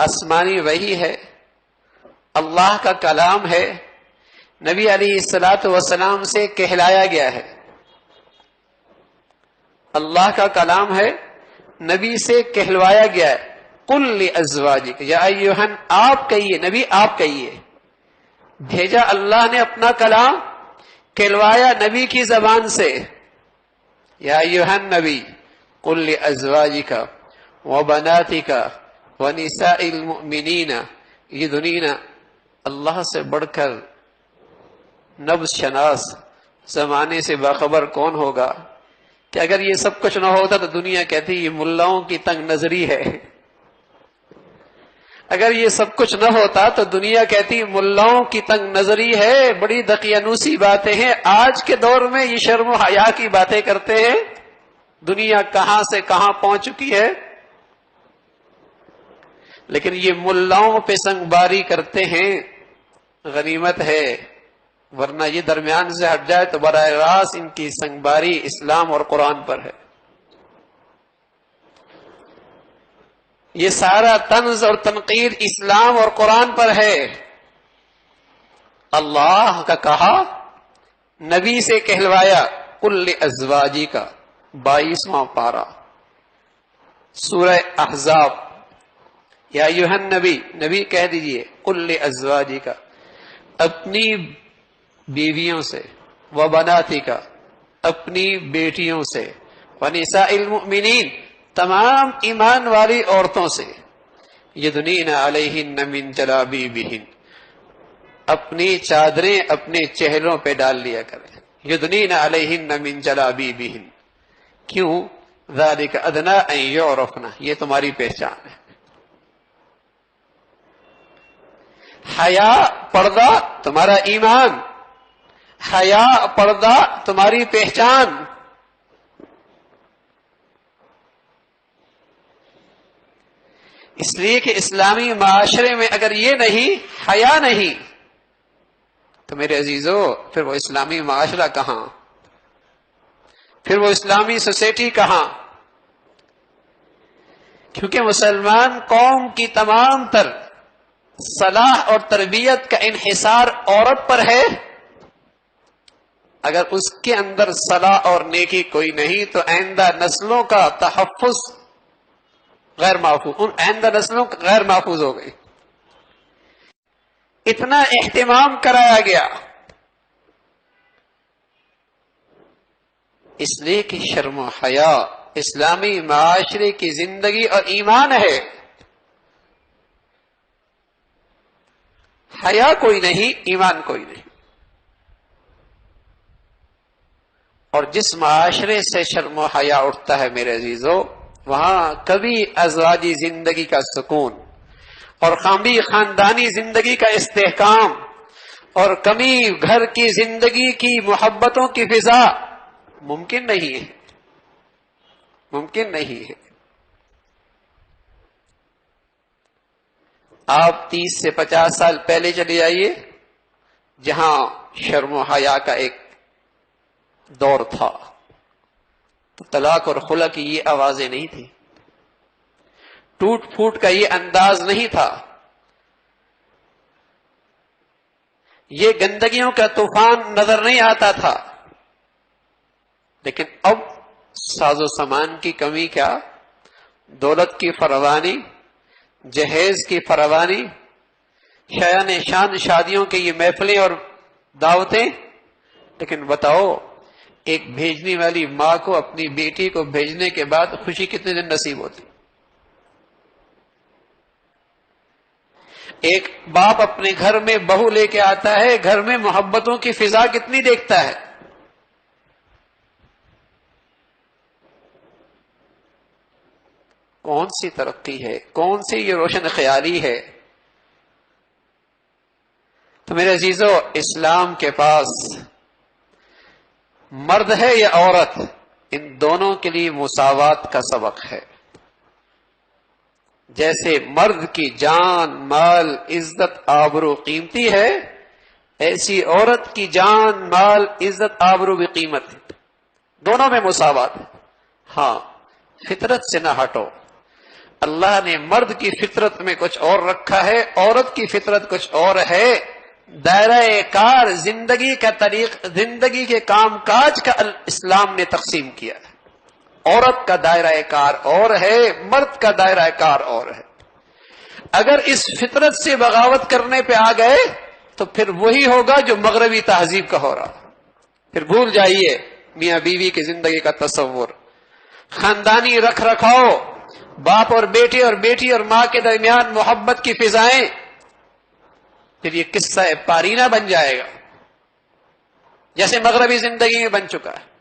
آسمانی وحی ہے، اللہ کا کلام ہے، نبی علیہ الصلوۃ والسلام سے کہلایا گیا ہے۔ اللہ کا کلام ہے، نبی سے کہلوایا گیا ہے۔ قل لازواجک، یا ایھا، آپ کہیے، نبی آپ کہیے۔ بھیجا اللہ نے اپنا کلام، کہلوایا نبی کی زبان سے۔ یا ایھا النبی قل لازواجک وبناتک ونساء المؤمنین یدنین۔ اللہ سے بڑھ کر نبض شناس، زمانے سے باخبر کون ہوگا کہ اگر یہ سب کچھ نہ ہوتا تو دنیا کہتی یہ ملاؤں کی تنگ نظری ہے۔ اگر یہ سب کچھ نہ ہوتا تو دنیا کہتی ملاؤں کی تنگ نظری ہے، بڑی دقیانوسی باتیں ہیں۔ آج کے دور میں یہ شرم و حیا کی باتیں کرتے ہیں۔ دنیا کہاں سے کہاں پہنچ چکی ہے، لیکن یہ ملاؤں پہ سنگ باری کرتے ہیں، غنیمت ہے، ورنہ یہ درمیان سے ہٹ جائے تو براہ راست ان کی سنگ باری اسلام اور قرآن پر ہے۔ یہ سارا طنز اور تنقید اسلام اور قرآن پر ہے۔ اللہ کا کہا، نبی سے کہلوایا۔ قل لازواجک، 22واں پارہ، سورہ احزاب۔ یا ایھا النبی، نبی کہہ دیجئے، قل لازواجک، اپنی بیویوں سے، وبناتک، اپنی بیٹیوں سے، ونساء المؤمنین، تمام ایمان والی عورتوں سے، یدنین علیہن من جلابیبہن، اپنی چادریں اپنے چہروں پہ ڈال لیا کریں۔ یدنین علیہن من جلابیبہن، کیوں؟ ذالک ادنی ان یعرفن، یہ تمہاری پہچان ہے۔ حیا، پردہ تمہارا ایمان، حیا، پردہ تمہاری پہچان۔ اس لیے کہ اسلامی معاشرے میں اگر یہ نہیں، حیا نہیں، تو میرے عزیزو پھر وہ اسلامی معاشرہ کہاں، پھر وہ اسلامی سوسائٹی کہاں؟ کیونکہ مسلمان قوم کی تمام تر صلاح اور تربیت کا انحصار عورت پر ہے۔ اگر اس کے اندر صلاح اور نیکی کوئی نہیں تو آئندہ نسلوں کا تحفظ غیر محفوظ، ان آئندہ نسلوں کا غیر محفوظ ہو گئی۔ اتنا اہتمام کرایا گیا، اس لیے کہ شرم و حیا اسلامی معاشرے کی زندگی اور ایمان ہے۔ حیا کوئی نہیں، ایمان کوئی نہیں۔ اور جس معاشرے سے شرم و حیا اٹھتا ہے میرے عزیزو، وہاں کبھی ازواجی زندگی کا سکون اور کبھی خاندانی زندگی کا استحکام اور کبھی گھر کی زندگی کی محبتوں کی فضا ممکن نہیں ہے، ممکن نہیں ہے۔ آپ 30 سے 50 سال پہلے چلے جائیے، جہاں شرم و حیا کا ایک دور تھا، تو طلاق اور خلع کی یہ آوازیں نہیں تھی، ٹوٹ پھوٹ کا یہ انداز نہیں تھا، یہ گندگیوں کا طوفان نظر نہیں آتا تھا۔ لیکن اب ساز و سامان کی کمی کیا، دولت کی فراوانی، جہیز کی فراوانی، شایان شان شادیوں کے یہ محفلیں اور دعوتیں، لیکن بتاؤ ایک بھیجنے والی ماں کو اپنی بیٹی کو بھیجنے کے بعد خوشی کتنے دن نصیب ہوتی؟ ایک باپ اپنے گھر میں بہو لے کے آتا ہے، گھر میں محبتوں کی فضا کتنی دیکھتا ہے۔ کون سی ترقی ہے، کون سی یہ روشن خیالی ہے؟ تو میرے عزیزو، اسلام کے پاس مرد ہے یا عورت، ان دونوں کے لیے مساوات کا سبق ہے۔ جیسے مرد کی جان، مال، عزت، آبرو قیمتی ہے، ایسی عورت کی جان، مال، عزت، آبرو بھی قیمت ہے، دونوں میں مساوات ہے۔ ہاں، فطرت سے نہ ہٹو، اللہ نے مرد کی فطرت میں کچھ اور رکھا ہے، عورت کی فطرت کچھ اور ہے. دائرہ کار، زندگی کا طریق، زندگی کے کام کاج کا اسلام نے تقسیم کیا ہے. عورت کا دائرہ کار اور ہے، مرد کا دائرہ کار اور ہے. اگر اس فطرت سے بغاوت کرنے پہ آ گئے تو پھر وہی ہوگا جو مغربی تہذیب کا ہو رہا. پھر بھول جائیے میاں بیوی کی زندگی کا تصور، خاندانی رکھ رکھاؤ، باپ اور بیٹے اور بیٹی اور ماں کے درمیان محبت کی فضائیں، پھر یہ قصہ پارینہ بن جائے گا جیسے مغربی زندگی میں بن چکا ہے.